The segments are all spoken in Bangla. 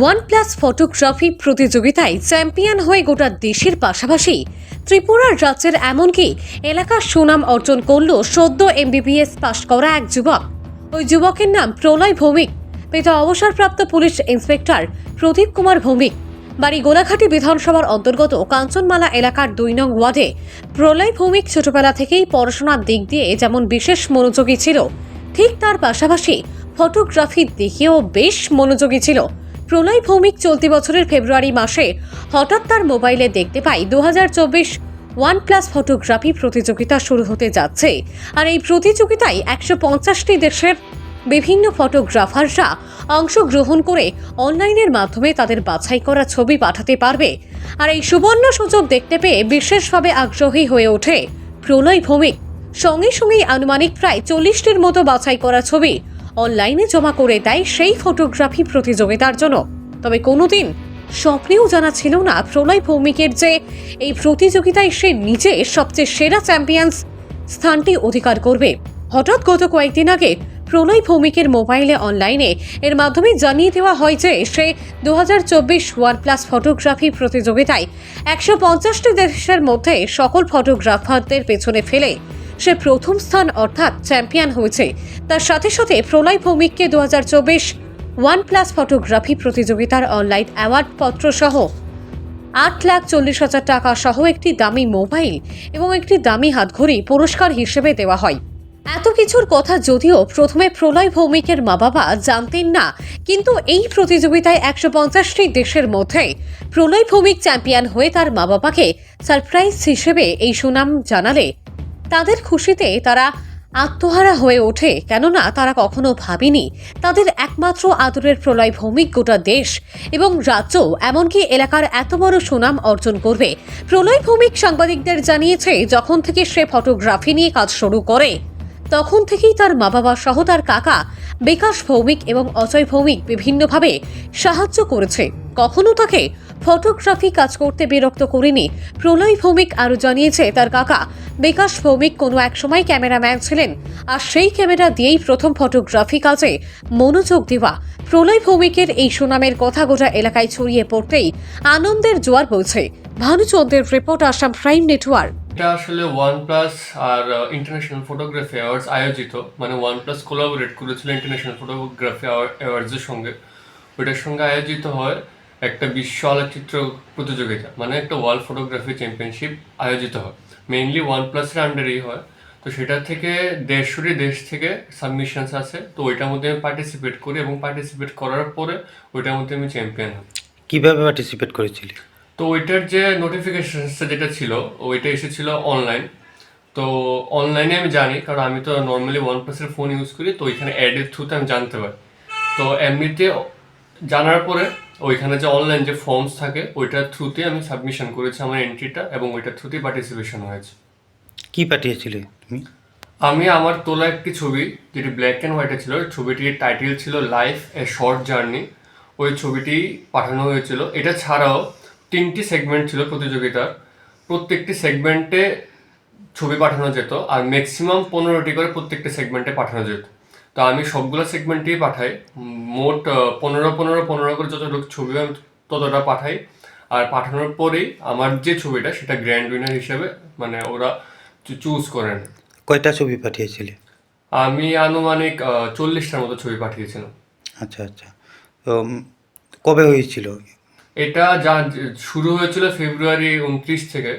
OnePlus ফটোগ্রাফি প্রতিযোগিতায় চ্যাম্পিয়ন হয়ে গোটা দেশের পাশাপাশি ত্রিপুরার রাজ্যের এমনকি এলাকার সুনাম অর্জন করল সদ্য MBBS পাশ করা এক যুবক। ওই যুবকের নাম প্রলয় ভৌমিক, পিতা অবসরপ্রাপ্ত পুলিশ ইন্সপেক্টর প্রদীপ কুমার ভৌমিক। বাড়ি গোলাঘাটি বিধানসভার অন্তর্গত কাঞ্চনমালা এলাকার 2 নং ওয়ার্ডে। প্রলয় ভৌমিক ছোটবেলা থেকেই পড়াশোনার দিক দিয়ে যেমন বিশেষ মনোযোগী ছিল, ঠিক তার পাশাপাশি ফটোগ্রাফির দিকেও বেশ মনোযোগী ছিল। প্রলয় ভৌমিক চলতি বছরের ফেব্রুয়ারি মাসে হঠাৎ তার মোবাইলে দেখতে পাই 2024 OnePlus ফটোগ্রাফি প্রতিযোগিতা শুরু হতে যাচ্ছে। আর এই প্রতিযোগিতায় 150টি দেশের বিভিন্ন ফটোগ্রাফাররা অংশগ্রহণ করে অনলাইনের মাধ্যমে তাদের বাছাই করা ছবি পাঠাতে পারবে। আর এই সুবর্ণ সুযোগ দেখতে পেয়ে বিশেষভাবে আগ্রহী হয়ে ওঠে প্রলয় ভৌমিক। সঙ্গে সঙ্গেই আনুমানিক প্রায় 40টির মতো বাছাই করা ছবি অনলাইনে জমা করে দেয় সেই ফটোগ্রাফি প্রতিযোগিতার জন্য। তবে কোনোদিন স্বপ্নেও জানা ছিল না প্রলয় ভৌমিকের যে এই প্রতিযোগিতায় সে নিজে সবচেয়ে সেরা চ্যাম্পিয়ন্স স্থানটি অধিকার করবে। হঠাৎ গত কয়েকদিন আগে প্রলয় ভৌমিকের মোবাইলে অনলাইনে এর মাধ্যমে জানিয়ে দেওয়া হয় যে সে 2024 OnePlus ফটোগ্রাফি প্রতিযোগিতায় 150টি দেশের মধ্যে সকল ফটোগ্রাফারদের পেছনে ফেলে সে প্রথম স্থান অর্থাৎ চ্যাম্পিয়ন হয়েছে। তার সাথে সাথে প্রলয় ভৌমিককে 2024 OnePlus ফটোগ্রাফি প্রতিযোগিতার অনলাইন অ্যাওয়ার্ড পত্র সহ 8,40,000 টাকা সহ একটি দামি মোবাইল এবং একটি দামি হাতঘড়ি পুরস্কার হিসেবে দেওয়া হয়। এত কিছুর কথা যদিও প্রথমে প্রলয় ভৌমিকের মা বাবা জানতেন না, কিন্তু এই প্রতিযোগিতায় 150টি দেশের মধ্যে প্রলয় ভৌমিক চ্যাম্পিয়ন হয়ে তার মা বাবাকে সারপ্রাইজ হিসেবে এই সুনাম জানালে তাদের খুশিতে তারা আত্মহারা হয়ে ওঠে। কেননা তারা কখনো ভাবেনি তাদের একমাত্র আদরের প্রলয় ভৌমিক গোটা দেশ এবং রাজ্য এমনকি এলাকার এত বড় সুনাম অর্জন করবে। প্রলয় ভৌমিক সাংবাদিকদের জানিয়েছে, যখন থেকে সে ফটোগ্রাফি নিয়ে কাজ শুরু করে তখন থেকেই তার মা বাবা সহ তার কাকা বিকাশ ভৌমিক এবং অজয় ভৌমিক বিভিন্নভাবে সাহায্য করেছে। কখনো তাকে ফটোগ্রাফি কাজ করতে বিরক্ত করেনি। প্রলয় ভৌমিক আরও জানিয়েছে, তার কাকা বিকাশ ভৌমিক কোনো এক সময় ক্যামেরাম্যান ছিলেন, আর সেই ক্যামেরা দিয়েই প্রথম ফটোগ্রাফি কাজে মনোযোগ দেওয়া। প্রলয় ভৌমিকের এই সুনামের কথা গোটা এলাকায় ছড়িয়ে পড়তেই আনন্দের জোয়ার বইছে। ভানুচন্দ্রের রিপোর্ট, আসাম প্রাইম নেটওয়ার্ক। এটা আসলে OnePlus আর ইন্টারন্যাশনাল ফটোগ্রাফি অ্যাওয়ার্ডস আয়োজিত, মানে OnePlus কোলাবোরেট করেছিল ইন্টারন্যাশনাল ফটোগ্রাফি অ্যাওয়ার্ডসের সঙ্গে। ওইটার সঙ্গে আয়োজিত হয় একটা বিশ্ব আলোকচিত্র প্রতিযোগিতা, মানে একটা ওয়ার্ল্ড ফটোগ্রাফি চ্যাম্পিয়নশিপ আয়োজিত হয়। মেইনলি OnePlus-এর আন্ডারেই হয়। তো সেটা থেকে 150টি দেশ থেকে সাবমিশনস আছে। তো ওইটার মধ্যে আমি পার্টিসিপেট করি এবং পার্টিসিপেট করার পরে ওইটার মধ্যে আমি চ্যাম্পিয়ন হই। কিভাবে পার্টিসিপেট করেছিলি? তো ওইটার যে নোটিফিকেশনসটা যেটা ছিল ওইটা এসেছিল অনলাইন। তো অনলাইনে আমি জানি, কারণ আমি তো নর্মালি OnePlus-এর ফোন ইউজ করি, তো ওইখানে অ্যাডের থ্রুতে আমি জানতে পারি। তো এমনিতে জানার পরে ওইখানে যে অনলাইন যে ফর্মস থাকে ওইটার থ্রুতে আমি সাবমিশন করেছি আমার এন্ট্রিটা, এবং ওইটার থ্রুতেই পার্টিসিপেশন হয়েছে। কি পাঠিয়েছিলে তুমি? আমি আমার তোলা একটি ছবি, যেটি ব্ল্যাক অ্যান্ড হোয়াইটে ছিল, ছবিটির টাইটেল ছিল লাইফ এ শর্ট জার্নি। ওই ছবিটি পাঠানো হয়েছিল। এটা ছাড়াও 3টি সেগমেন্ট ছিল প্রতিযোগিতার। প্রত্যেকটি সেগমেন্টে ছবি পাঠানো যেত, আর ম্যাক্সিমাম 15টি করে প্রত্যেকটি সেগমেন্টে পাঠানো যেত। তো আমি সবগুলো সেগমেন্টেই পাঠাই। মোট 15 করে যতটুকু ছবি আমি ততটা পাঠাই। আর পাঠানোর পরেই আমার যে ছবিটা সেটা গ্র্যান্ড উইনার হিসেবে মানে ওরা চুজ করেন। কয়টা ছবি পাঠিয়েছিলে? আমি আনুমানিক 40টার মতো ছবি পাঠিয়েছিলাম। আচ্ছা আচ্ছা। তো কবে হয়েছিল? এটা শুরু হয়েছিল ফেব্রুয়ারি 29 থেকে,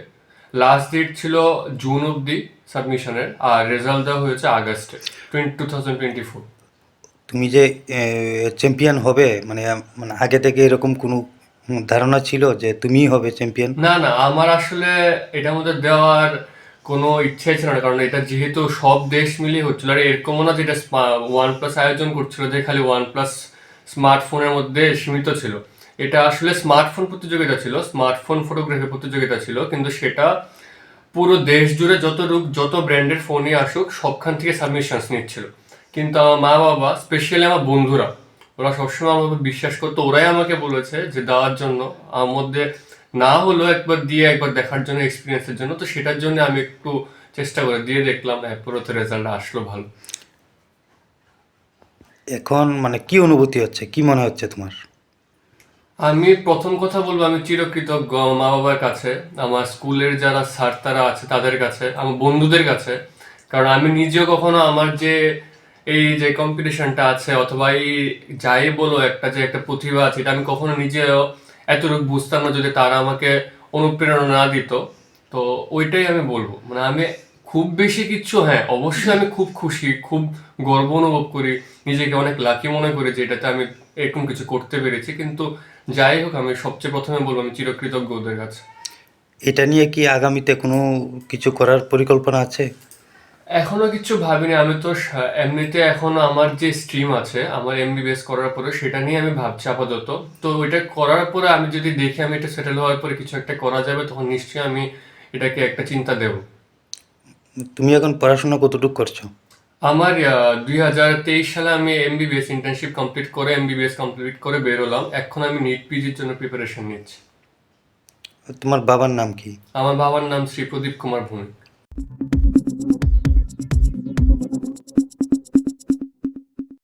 লাস্ট ডেট ছিল জুন অবধি সাবমিশনের, আর রেজাল্ট দেওয়া হয়েছে আগস্টে 2024। তুমি যে চ্যাম্পিয়ন হবে, মানে মানে আগে থেকে এরকম কোনো ধারণা ছিল যে তুমিই হবে চ্যাম্পিয়ন? না না, আমার আসলে এটার মধ্যে দেওয়ার কোনো ইচ্ছাই ছিল না, কারণ এটা যেহেতু সব দেশ মিলিয়ে হচ্ছিল। আর এরকমও না যেটা OnePlus আয়োজন করছিল যে খালি OnePlus স্মার্টফোনের মধ্যে সীমিত ছিল। এটা আসলে স্মার্টফোন প্রতিযোগিতা ছিল, স্মার্টফোন ফটোগ্রাফি প্রতিযোগিতা ছিল, কিন্তু সেটা পুরো দেশ জুড়ে যত ব্র্যান্ডের ফোনই আসুক সবখান থেকে সাবমিশনস নিচ্ছিল। কিন্তু আমার মা বাবা, স্পেশালি আমার বন্ধুরা, ওরা সবসময় আমার উপর বিশ্বাস করতো। ওরাই আমাকে বলেছে যে দেওয়ার জন্য, আমার মধ্যে না হলেও একবার দিয়ে একবার দেখার জন্য, এক্সপিরিয়েন্সের জন্য। তো সেটার জন্য আমি একটু চেষ্টা করে দিয়ে দেখলাম, পুরোতে রেজাল্ট আসলো ভালো। এখন মানে কি অনুভূতি হচ্ছে, কি মনে হচ্ছে তোমার? আমি প্রথম কথা বলবো আমি চিরকৃতজ্ঞ আমার মা বাবার কাছে, আমার স্কুলের যারা স্যার তারা আছে তাদের কাছে, আমার বন্ধুদের কাছে। কারণ আমি নিজেও কখনো আমার যে এই যে কম্পিটিশনটা আছে অথবা এই যাই বলো একটা যে একটা প্রতিভা আছে, এটা আমি কখনো নিজেও এতটুকু বুঝতাম না যদি তারা আমাকে অনুপ্রেরণা না দিত। তো ওইটাই আমি বলবো, মানে আমি খুব বেশি কিচ্ছু, হ্যাঁ অবশ্যই আমি খুব খুশি, খুব গর্ব অনুভব করি, নিজেকে অনেক লাকি মনে করি যে এটাতে আমি এরকম কিছু করতে পেরেছি। কিন্তু যাই হোক, আমি সবচেয়ে প্রথমে বলবো আমি চিরকৃতজ্ঞ ওদের কাছে। এটা নিয়ে কি আগামীতে কোনো কিছু করার পরিকল্পনা আছে? এখনো কিছু ভাবিনি, আমি তো এমনিতে এখন আমার যে স্ট্রিম আছে আমার এমবিবিএস করার পরে সেটা নিয়ে আমি ভাবছি আপাতত। তো ওইটা করার পরে আমি যদি দেখি আমি এটা সেটেল হওয়ার পরে কিছু একটা করা যাবে, তখন নিশ্চয়ই আমি এটাকে একটা চিন্তা দেব। তুমি এখন পড়াশোনা কতটুকু করছো? আমার 2023 সালে আমি এমবিবিএস ইন্টার্নশিপ কমপ্লিট করে বের হলাম। এখন আমি নিট পিজির জন্য প্রিপারেশন নিচ্ছি। তোমার বাবার নাম কি? আমার বাবার নাম শ্রী প্রদীপ কুমার ভূমি।